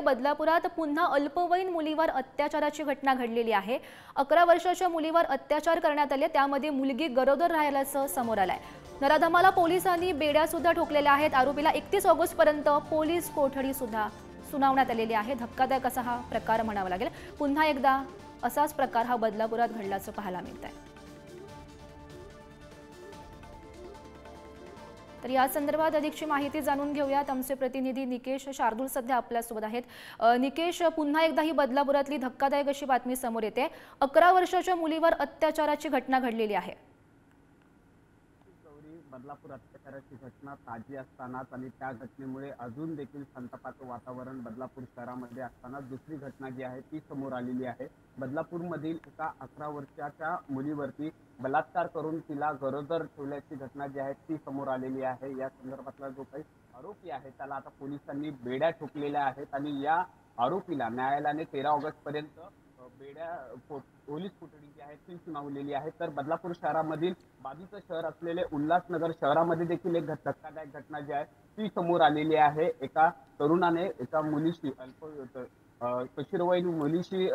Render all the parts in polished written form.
बदलापुरात पुन्हा अल्पवयीन मुलीवर अत्याचाराची घटना घडलेली आहे। 11 वर्षाच्या मुलीवर अत्याचार करण्यात आले, त्यामध्ये मुलगी गरोदर राहिल्याचं समोर आलंय। नराधमाला पोलिसांनी बेड्या सुद्धा ठोकलेल्या आहेत। आरोपीला 31 ऑगस्ट पर्यंत पोलीस कोठडी सुद्धा सुनावण्यात आलेली आहे। धक्कादायक असा हा प्रकार म्हणावा लागेल। पुन्हा एकदा असाच प्रकार हा बदलापुरात घडल्याचं पाहायला मिळतंय। तर या संदर्भात अधिकची माहिती जाणून घेऊयात। आमचे प्रतिनिधी निकेश शार्दूल सध्या आपल्या सोबत आहेत। निकेश, पुन्हा एकदा ही बदलापुरातली धक्कादायक अशी बातमी समोर येते। 11 वर्षाच्या मुलीवर अत्याचाराची घटना घडलेली आहे। बदलापूर अत्याचाराची घटना ताजी असतानाच आणि त्या घटनेमुळे अजून देखील संतापाचं वातावरण बदलापूर शहरामध्ये असताना दुसरी घटना जी आहे ती समोर आलेली आहे। बदलापूरमधील एका 11 वर्षाच्या मुलीवरती बलात्कार करून तिला गरोदर ठेवल्याची घटना जी आहे ती समोर आलेली आहे। या संदर्भातला जो काही आरोपी आहे त्याला आता पोलिसांनी बेड्या ठोकलेल्या आहेत आणि या आरोपीला न्यायालयाने 13 ऑगस्ट पर्यंत पोलीस कोठडी जी आहे ती सुनावलेली आहे। तर बदलापूर शहरामधील बाजूचं शहर असलेले उल्हासनगर शहरामध्ये देखील एक धक्कादायक घटना जी आहे ती समोर आलेली आहे। एका तरुणाने एका मुलीशी किशोरवयीन मुलीशी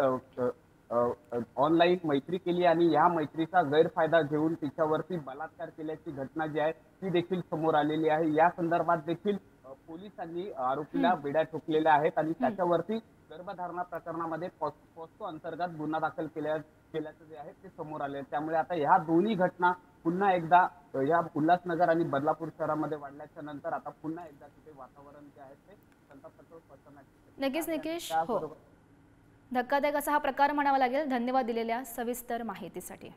ऑनलाईन मैत्री केली आणि या मैत्रीचा गैरफायदा घेऊन तिच्यावरती बलात्कार केल्याची घटना जी आहे ती देखील समोर आलेली आहे। या संदर्भात देखील पोलिसांनी आरोपीला बेड्या ठोकलेल्या आहेत आणि त्याच्यावरती गर्भधारणा प्रकरणामध्ये पॉक्सो अंतर्गत गुन्हा दाखल केल्याचं जे आहे ते समोर आले। त्यामुळे आता ह्या दोन्ही घटना पुन्हा एकदा या उल्हासनगर आणि बदलापूर शहरामध्ये वाढल्याच्या नंतर आता पुन्हा एकदा तिथे वातावरण जे आहे ते संतापाचं पसरण्याची नक्कीच निकेश, हो, धक्कादायक असा हा प्रकार म्हणावा लागेल। धन्यवाद दिलेल्या सविस्तर माहितीसाठी।